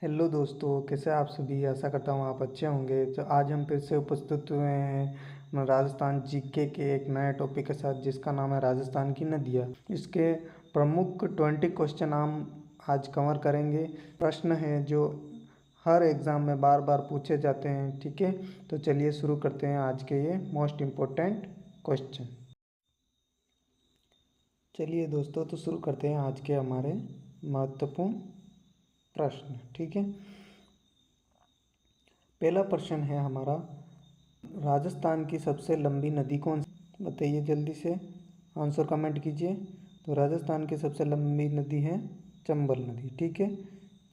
Hello दोस्तों, कैसे आप सभी। आशा करता हूँ आप अच्छे होंगे। तो आज हम फिर से उपस्थित हुए हैं राजस्थान जीके के एक नए टॉपिक के साथ, जिसका नाम है राजस्थान की नदियाँ। इसके प्रमुख 20 क्वेश्चन हम आज कवर करेंगे। प्रश्न हैं जो हर एग्ज़ाम में बार बार पूछे जाते हैं। ठीक है, तो चलिए शुरू करते हैं आज के ये मोस्ट इम्पोर्टेंट क्वेश्चन। चलिए दोस्तों, तो शुरू करते हैं आज के हमारे महत्वपूर्ण प्रश्न। ठीक है, पहला प्रश्न है हमारा, राजस्थान की सबसे लंबी नदी कौन सी? बताइए जल्दी से, आंसर कमेंट कीजिए। तो राजस्थान की सबसे लंबी नदी है चंबल नदी। ठीक है,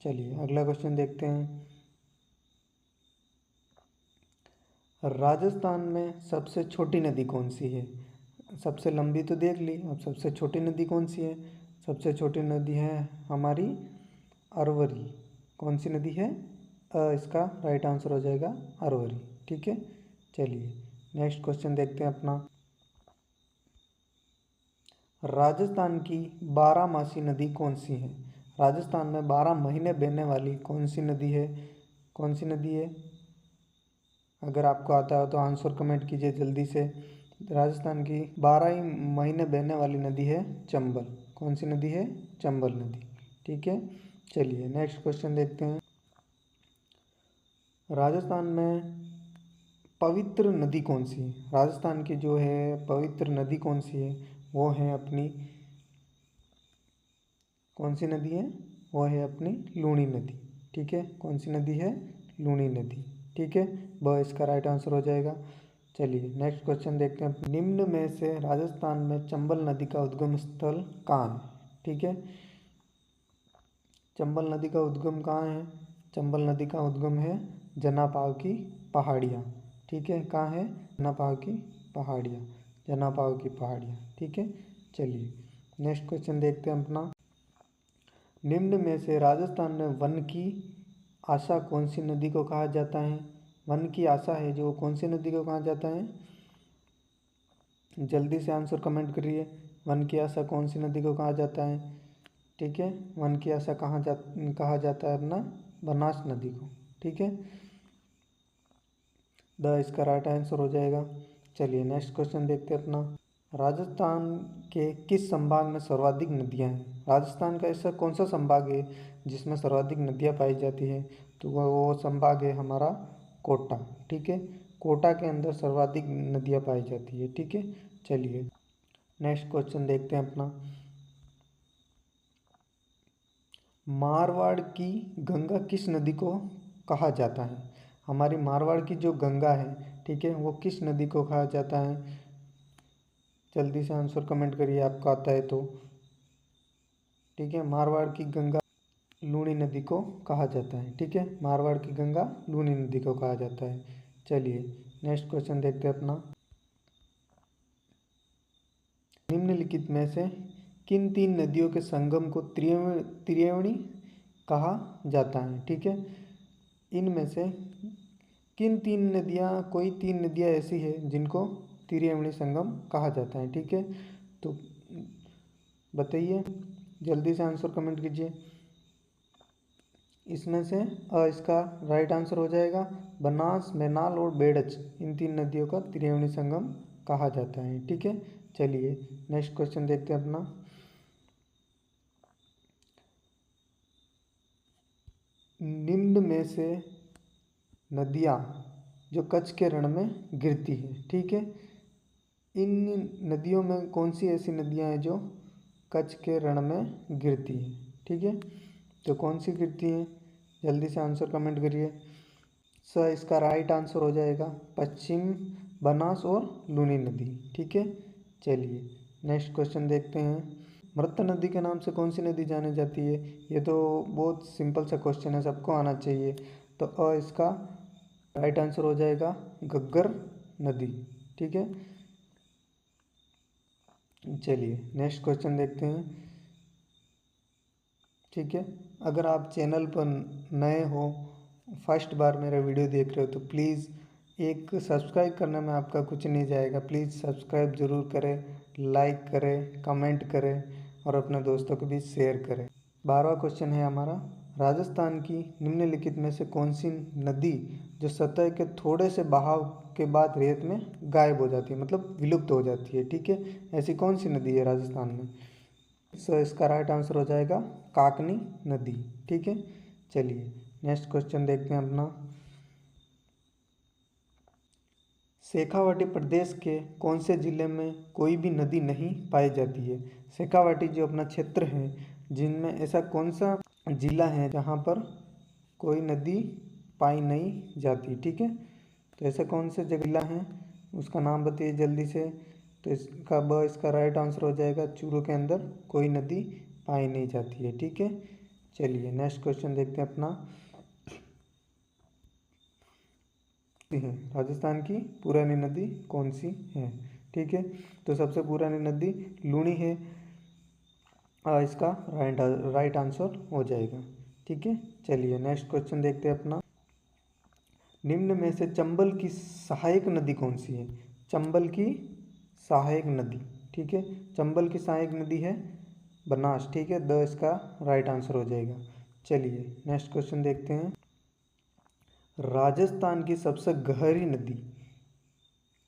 चलिए अगला क्वेश्चन देखते हैं। राजस्थान में सबसे छोटी नदी कौन सी है? सबसे लंबी तो देख ली, अब सबसे छोटी नदी कौन सी है? सबसे छोटी नदी है हमारी अरवरी। कौन सी नदी है? इसका राइट आंसर हो जाएगा अरवरी। ठीक है, चलिए नेक्स्ट क्वेश्चन देखते हैं अपना। राजस्थान की 12मासी नदी कौन सी है? राजस्थान में 12 महीने बहने वाली कौन सी नदी है? कौन सी नदी है? अगर आपको आता है तो आंसर कमेंट कीजिए जल्दी से। राजस्थान की 12 ही महीने बहने वाली नदी है चंबल। कौन सी नदी है? चंबल नदी। ठीक है, चलिए नेक्स्ट क्वेश्चन देखते हैं। राजस्थान में पवित्र नदी कौन सी है? राजस्थान की जो है पवित्र नदी कौन सी है? वो है अपनी, कौन सी नदी है? वो है अपनी लूणी नदी। ठीक है, कौन सी नदी है? लूणी नदी। ठीक है, वह इसका राइट आंसर हो जाएगा। चलिए नेक्स्ट क्वेश्चन देखते हैं। निम्न में से राजस्थान में चंबल नदी का उद्गम स्थल कहाँ है? ठीक है, चंबल नदी का उद्गम कहाँ है? चंबल नदी का उद्गम है जनापाव की पहाड़ियाँ। ठीक है, कहाँ है? जनापाव की पहाड़ियाँ, जनापाव की पहाड़ियाँ। ठीक है, चलिए नेक्स्ट क्वेश्चन देखते हैं अपना। निम्न में से राजस्थान में वन की आशा कौन सी नदी को कहा जाता है? वन की आशा है जो, कौन सी नदी को कहा जाता है? जल्दी से आंसर कमेंट करिए। वन की आशा कौन सी नदी को कहा जाता है? ठीक है, वन की आशा कहा जाता है अपना बनास नदी को। ठीक है, इसका राइट आंसर हो जाएगा। चलिए नेक्स्ट क्वेश्चन देखते हैं अपना। राजस्थान के किस संभाग में सर्वाधिक नदियां हैं? राजस्थान का ऐसा कौन सा संभाग है जिसमें सर्वाधिक नदियां पाई जाती है? तो वो संभाग है हमारा कोटा। ठीक है, कोटा के अंदर सर्वाधिक नदियां पाई जाती है। ठीक है, चलिए नेक्स्ट क्वेश्चन देखते हैं अपना। मारवाड़ की गंगा किस नदी को कहा जाता है? हमारी मारवाड़ की जो गंगा है, ठीक है, वो किस नदी को कहा जाता है? जल्दी से आंसर कमेंट करिए आपको आता है तो। ठीक है, मारवाड़ की गंगा लूणी नदी को कहा जाता है। ठीक है, मारवाड़ की गंगा लूणी नदी को कहा जाता है। चलिए नेक्स्ट क्वेश्चन देखते हैं अपना। निम्नलिखित में से किन 3 नदियों के संगम को त्रिवेणी कहा जाता है? ठीक है, इनमें से किन 3 नदियाँ, कोई 3 नदियाँ ऐसी है जिनको त्रिवेणी संगम कहा जाता है? ठीक है, तो बताइए जल्दी से आंसर कमेंट कीजिए। इसमें से इसका राइट आंसर हो जाएगा बनास, मैनाल और बेड़च। इन 3 नदियों का त्रिवेणी संगम कहा जाता है। ठीक है, चलिए नेक्स्ट क्वेश्चन देखते हैं अपना। निम्न में से नदियाँ जो कच्छ के रण में गिरती है, ठीक है, इन नदियों में कौन सी ऐसी नदियाँ हैं जो कच्छ के रण में गिरती है? ठीक है, तो कौन सी गिरती हैं? जल्दी से आंसर कमेंट करिए। सर इसका राइट आंसर हो जाएगा पश्चिम बनास और लूनी नदी। ठीक है, चलिए नेक्स्ट क्वेश्चन देखते हैं। मृत नदी के नाम से कौन सी नदी जानी जाती है? ये तो बहुत सिंपल सा क्वेश्चन है, सबको आना चाहिए। तो इसका राइट आंसर हो जाएगा घग्गर नदी। ठीक है, चलिए नेक्स्ट क्वेश्चन देखते हैं। ठीक है, अगर आप चैनल पर नए हो, फर्स्ट बार मेरा वीडियो देख रहे हो, तो प्लीज़ एक सब्सक्राइब करने में आपका कुछ नहीं जाएगा। प्लीज़ सब्सक्राइब ज़रूर करें, लाइक करें, कमेंट करें और अपने दोस्तों को भी शेयर करें। 12वां क्वेश्चन है हमारा, राजस्थान की निम्नलिखित में से कौन सी नदी जो सतह के थोड़े से बहाव के बाद रेत में गायब हो जाती है, मतलब विलुप्त हो जाती है, ठीक है, ऐसी कौन सी नदी है राजस्थान में? सो इसका राइट आंसर हो जाएगा काकनी नदी, ठीक है। चलिए नेक्स्ट क्वेश्चन देखते हैं अपना। शेखावाटी प्रदेश के कौन से जिले में कोई भी नदी नहीं पाई जाती है? शेखावाटी जो अपना क्षेत्र है, जिनमें ऐसा कौन सा जिला है जहाँ पर कोई नदी पाई नहीं जाती, ठीक है। तो ऐसा कौन सा जिला है, उसका नाम बताइए जल्दी से। तो इसका राइट आंसर हो जाएगा चूरू के अंदर कोई नदी पाई नहीं जाती है, ठीक है। चलिए नेक्स्ट क्वेश्चन देखते हैं अपना। है राजस्थान की पुरानी नदी कौन सी है, ठीक है। तो सबसे पुरानी नदी लूनी है, इसका राइट आंसर हो जाएगा, ठीक है। चलिए नेक्स्ट क्वेश्चन देखते हैं अपना। निम्न में से चंबल की सहायक नदी कौन सी है? चंबल की सहायक नदी, ठीक है, चंबल की सहायक नदी है बनास, ठीक है, इसका राइट आंसर हो जाएगा। चलिए नेक्स्ट क्वेश्चन देखते हैं। राजस्थान की सबसे गहरी नदी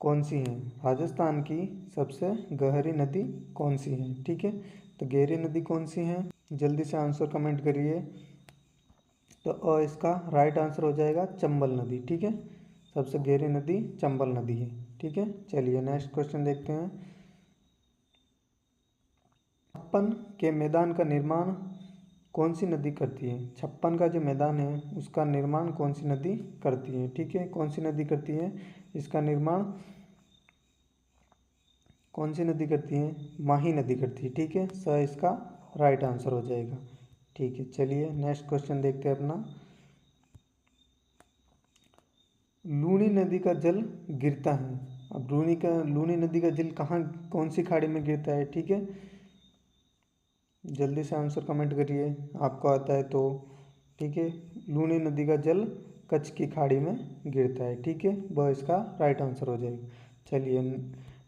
कौन सी है? राजस्थान की सबसे गहरी नदी कौन सी है, ठीक है। तो गहरी नदी कौन सी है, जल्दी से आंसर कमेंट करिए। तो इसका राइट आंसर हो जाएगा चंबल नदी, ठीक है, सबसे गहरी नदी चंबल नदी है, ठीक है। चलिए नेक्स्ट क्वेश्चन देखते हैं। छप्पन के मैदान का निर्माण कौन सी नदी करती है? छप्पन का जो मैदान है उसका निर्माण कौन सी नदी करती है, ठीक है, कौन सी नदी करती है इसका निर्माण? कौन सी नदी करती है? माही नदी करती है, ठीक है, इसका राइट आंसर हो जाएगा, ठीक है। चलिए नेक्स्ट क्वेश्चन देखते हैं अपना। लूनी नदी का जल गिरता है, अब लूनी नदी का जल कहाँ, कौन सी खाड़ी में गिरता है, ठीक है, जल्दी से आंसर कमेंट करिए आपको आता है तो, ठीक है। लूनी नदी का जल कच्छ की खाड़ी में गिरता है, ठीक है, वह इसका राइट आंसर हो जाएगा। चलिए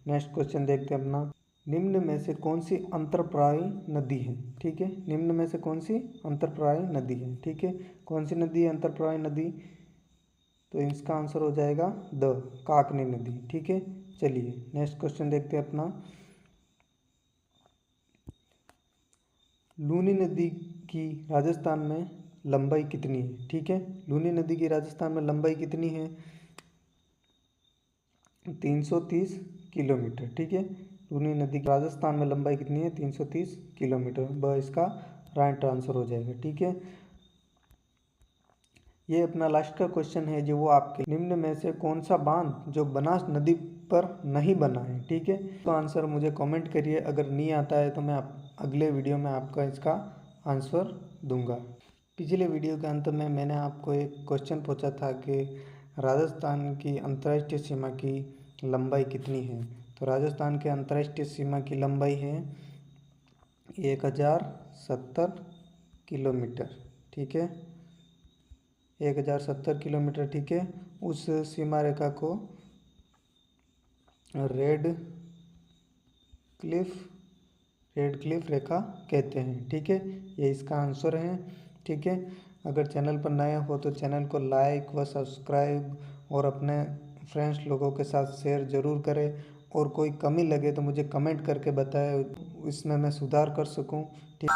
नेक्स्ट क्वेश्चन देखते हैं अपना। निम्न में से कौन सी अंतरप्रायी नदी है, ठीक है, निम्न में से कौन सी अंतरप्रायी नदी है, ठीक है, कौन सी नदी है अंतरप्रायी नदी? तो इसका आंसर हो जाएगा काकनी नदी, ठीक है। चलिए नेक्स्ट क्वेश्चन देखते हैं अपना। लूनी नदी की राजस्थान में लंबाई कितनी है, ठीक है, लूनी नदी की राजस्थान में लंबाई कितनी है? 330 किलोमीटर, ठीक है, लूनी नदी की राजस्थान में लंबाई कितनी है? 330 किलोमीटर, वह इसका राइट आंसर हो जाएगा, ठीक है। ये अपना लास्ट का क्वेश्चन है जो वो आपके निम्न में से कौन सा बांध जो बनास नदी पर नहीं बना है, ठीक है, तो आंसर मुझे कमेंट करिए। अगर नहीं आता है तो मैं अगले वीडियो में आपका इसका आंसर दूंगा। पिछले वीडियो के अंत में मैंने आपको एक क्वेश्चन पूछा था कि राजस्थान की अंतर्राष्ट्रीय सीमा की लंबाई कितनी है? तो राजस्थान के अंतर्राष्ट्रीय सीमा की लंबाई है 1070 किलोमीटर, ठीक है, 1070 किलोमीटर, ठीक है। उस सीमा रेखा को रेड क्लिफ रेखा कहते हैं, ठीक है, ये इसका आंसर है, ठीक है। अगर चैनल पर नए हो तो चैनल को लाइक व सब्सक्राइब और अपने फ्रेंड्स लोगों के साथ शेयर ज़रूर करें, और कोई कमी लगे तो मुझे कमेंट करके बताएं, इसमें मैं सुधार कर सकूं, ठीक।